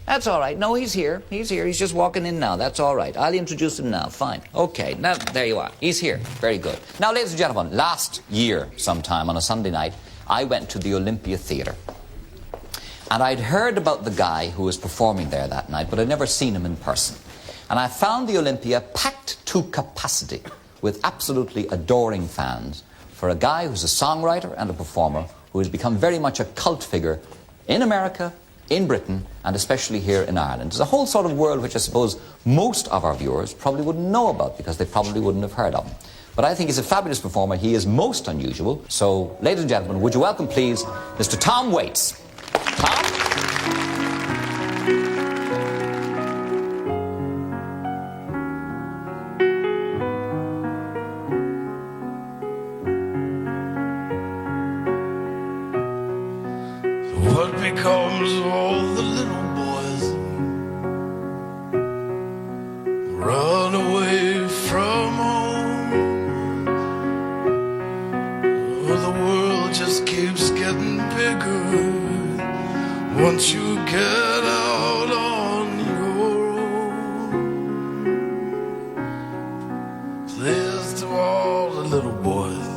That's all right. No, he's here. He's here. He's just walking in now. That's all right. I'll introduce him now. Fine. Okay. Now, there you are. He's here. Very good. Now, ladies and gentlemen, last year sometime on a Sunday night, I went to the Olympia Theatre. And I'd heard about the guy who was performing there that night, but I'd never seen him in person. And I found the Olympia packed to capacity with absolutely adoring fans for a guy who's a songwriter and a performer who has become very much a cult figure in America, in Britain, and especially here in Ireland. There's a whole sort of world which I suppose most of our viewers probably wouldn't know about because they probably wouldn't have heard of him. But I think he's a fabulous performer. He is most unusual. So, ladies and gentlemen, would you welcome, please, Mr. Tom Waits. Tom? What becomes of all the little boys run away from home? Oh, the world just keeps getting bigger once you get out on your own. There's to all the little boys,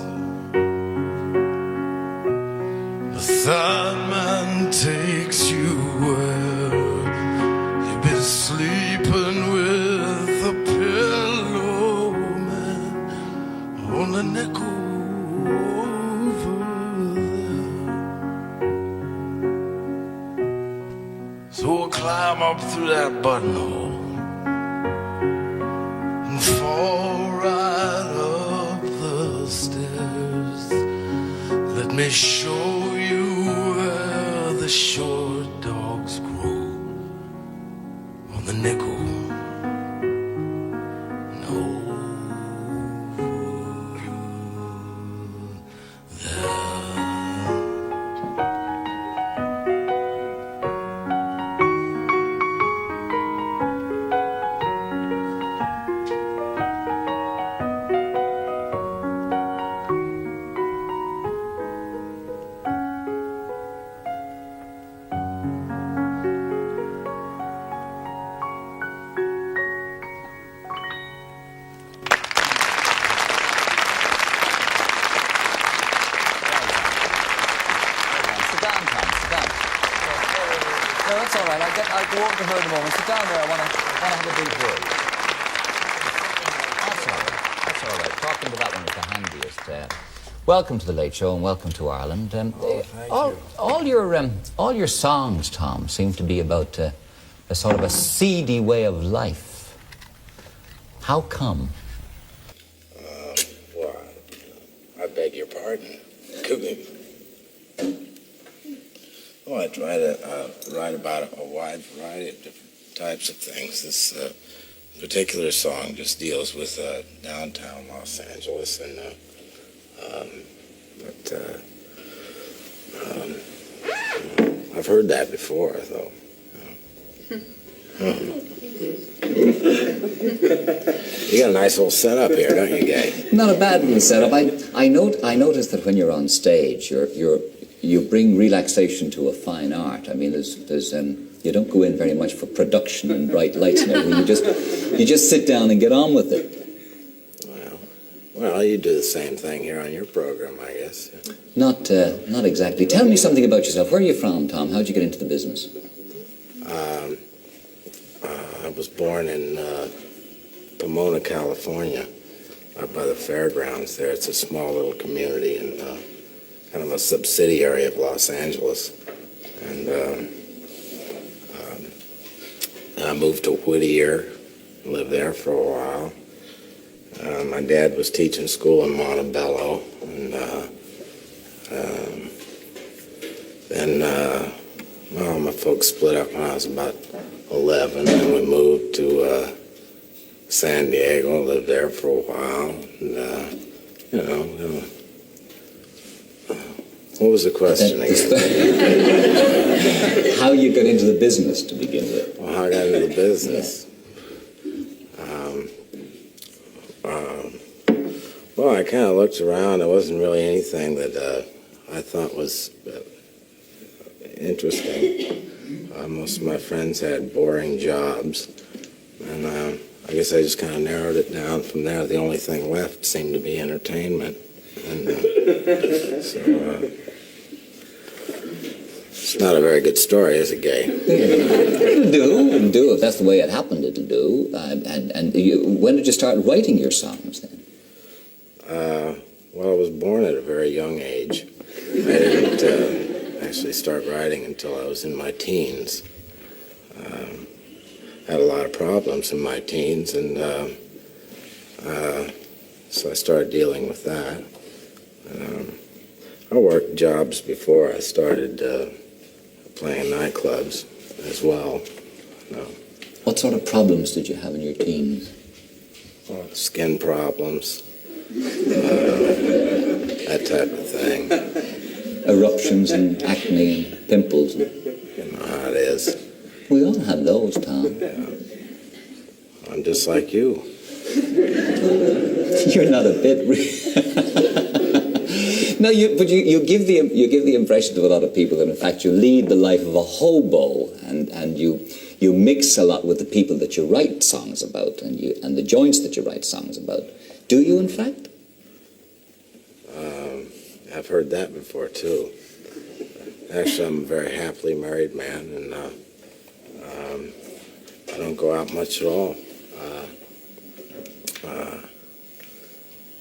the Sandman takes you where you've been sleeping with a pillow man on the nickel over there. So we'll climb up through that buttonhole and fall right up the stairs. Let me show you where the short dogs grow on the nickel and over there. No, that's all right. I'll go over to her in a moment. Sit down there. I want to have a big word. That's all right. That's all right. Talking to that one is the handiest. Welcome to the Late Show and welcome to Ireland. Thank you. All your songs, Tom, seem to be about a sort of a seedy way of life. How come? Well, I beg your pardon. Could be. Well, I try to write about a wide variety of different types of things. This particular song just deals with downtown Los Angeles, and I've heard that before, though. You got a nice little setup here, don't you, Gay? Not a bad little setup. I noticed that when you're on stage, you bring relaxation to a fine art. I mean, you don't go in very much for production and bright lights and everything. You just sit down and get on with it. Well, you do the same thing here on your program, I guess. Not exactly. Tell me something about yourself. Where are you from, Tom? How'd you get into the business? I was born in Pomona, California, up by the fairgrounds there. It's a small little community and kind of a subsidiary of Los Angeles. And I moved to Whittier, lived there for a while. My dad was teaching school in Montebello, and then my folks split up when I was about 11, and we moved to San Diego, lived there for a while, and what was the question again? How you got into the business to begin with? Well, how I got into the business? Well, I kind of looked around. There wasn't really anything that I thought was interesting. Most of my friends had boring jobs, and I guess I just kind of narrowed it down from there. The only thing left seemed to be entertainment, and so it's not a very good story, is it, Gay? It'll do. If that's the way it happened, it'll do. When did you start writing your songs then? Well, I was born at a very young age. I didn't actually start writing until I was in my teens. Had a lot of problems in my teens, and so I started dealing with that. I worked jobs before I started playing nightclubs as well. What sort of problems did you have in your teens? Well, skin problems, that type of thing. Eruptions and acne and pimples. You know how it is. We all have those, Tom. Yeah. I'm just like you. You're not a bit. No, but you give the impression to a lot of people that in fact you lead the life of a hobo, and you mix a lot with the people that you write songs about, and the joints that you write songs about. Do you, in fact? I've heard that before too. Actually, I'm a very happily married man, and I don't go out much at all.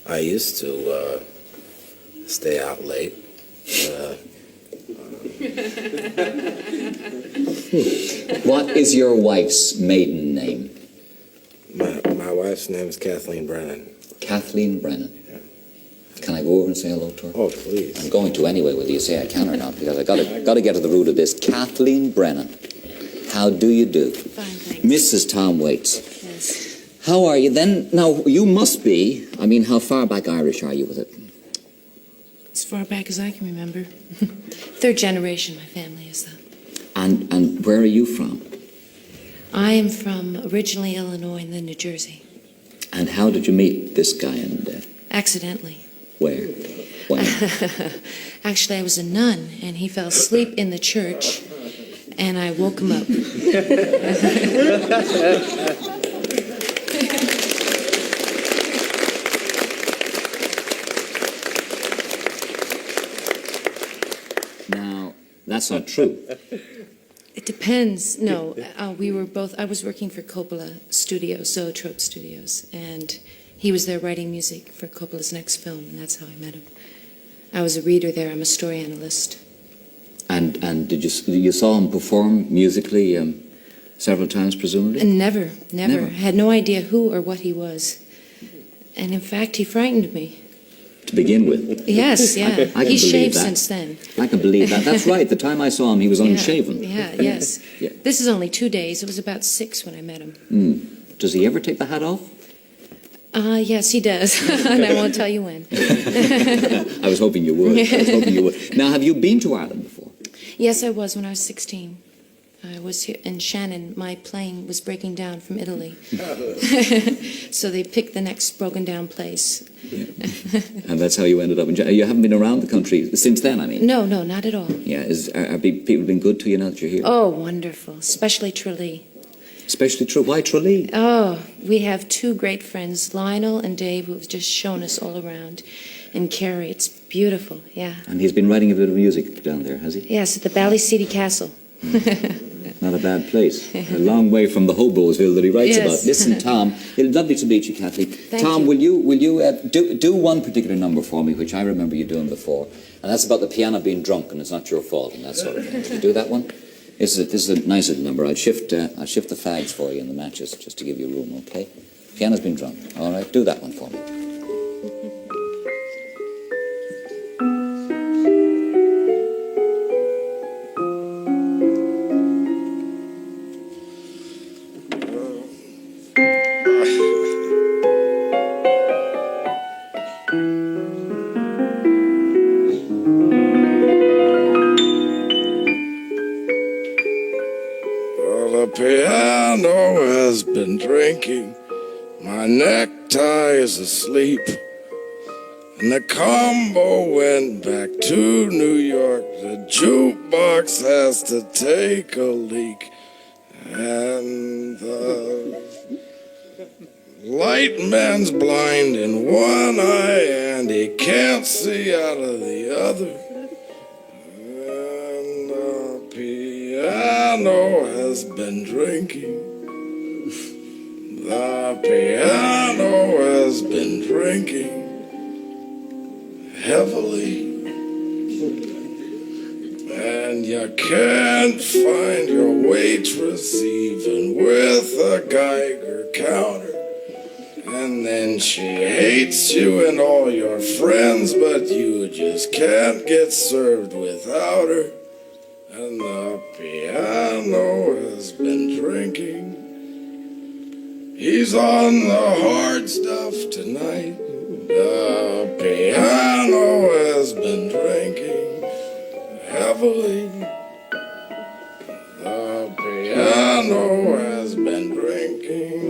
I used to stay out late. What is your wife's maiden name? My wife's name is Kathleen Brennan. Kathleen Brennan. Yeah. Can I go over and say hello to her? Oh, please. I'm going to anyway, whether you say I can or not, because I got to get to the root of this. Kathleen Brennan, how do you do? Fine, thanks. Mrs. Tom Waits. Yes. How are you then? Now, you must be, how far back Irish are you with it? As far back as I can remember. Third generation, my family is, though. And where are you from? I am from originally Illinois and then New Jersey. And how did you meet this guy and Accidentally. where? When? Actually, I was a nun, and he fell asleep in the church, and I woke him up. Now, that's not true. It depends. No, we were both. I was working for Coppola Studios, Zoetrope Studios, and he was there writing music for Coppola's next film, and that's how I met him. I was a reader there. I'm a story analyst. And did you saw him perform musically several times, presumably? And never. Had no idea who or what he was, and in fact, he frightened me. To begin with. Yes, yeah. I can He's believe shaved that. since then. I can believe that. That's right. The time I saw him, he was unshaven. Yes. Yeah. This is only 2 days. It was about 6 when I met him. Does he ever take the hat off? Yes, he does, and I won't tell you when. I was hoping you would. Now, have you been to Ireland before? Yes, I was when I was 16. I was here in Shannon. My plane was breaking down from Italy. So they picked the next broken down place. Yeah. And that's how you ended up in You haven't been around the country since then, I mean? No, not at all. Yeah, are people been good to you now that you're here? Oh, wonderful, especially Tralee. Especially why Tralee? Oh, we have 2 great friends, Lionel and Dave, who have just shown us all around. And Carrie, it's beautiful, yeah. And he's been writing a bit of music down there, has he? Yes, at the Ballyseedy Castle. Not a bad place. A long way from the Hobosville that he writes Yes. about. Listen, Tom, it's lovely to meet you, Kathleen. Thank Tom, you. will you do one particular number for me, which I remember you doing before, and that's about the piano being drunk and it's not your fault and that sort of thing. Can you do that one? This is a nice little number. I'll shift the fags for you and the matches just to give you room, okay? Piano's been drunk. All right, do that one for me. The piano has been drinking, my necktie is asleep. And the combo went back to New York. The jukebox has to take a leak. And the light man's blind in one eye and he can't see out of the other. And the piano has been drinking. The piano has been drinking heavily. And you can't find your waitress even with a Geiger counter. And then she hates you and all your friends, but you just can't get served without her. And the piano has been drinking. He's on the hard stuff tonight. The piano has been drinking heavily. The piano has been drinking.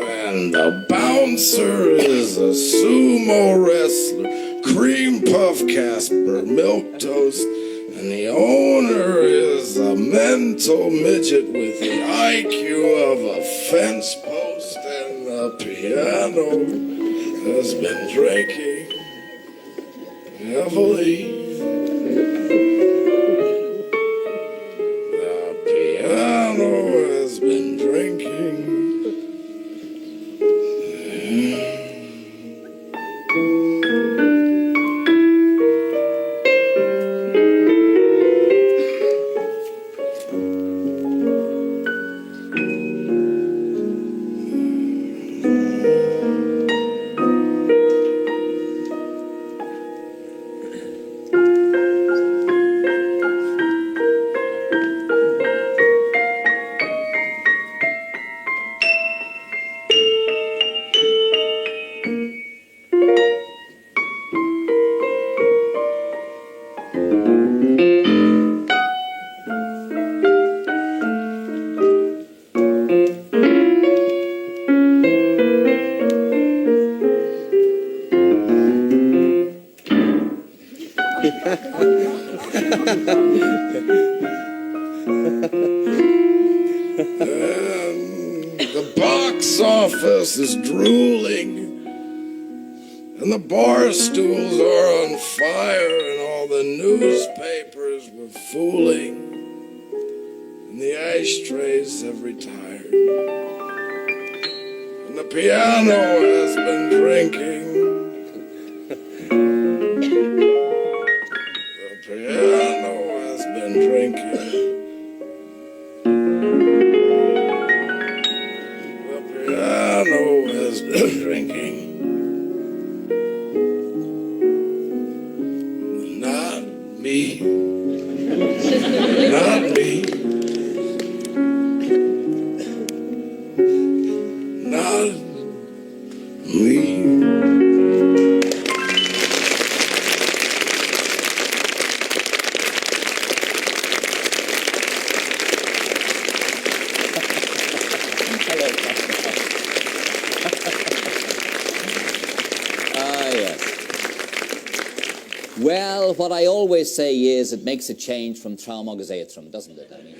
And the bouncer is a sumo wrestler, cream puff Casper, milquetoast. And the owner is a mental midget with the IQ of a fence post. And the piano has been drinking heavily. The piano has been drinking. The box office is drooling, and the bar stools are on fire, and all the newspapers were fooling, and the ashtrays have retired, and the piano has been drinking. The piano has been drinking. Piano has been drinking. Not me. Not me. Not me. Well, what I always say is it makes a change from trauma agus éitrim, doesn't it? I mean,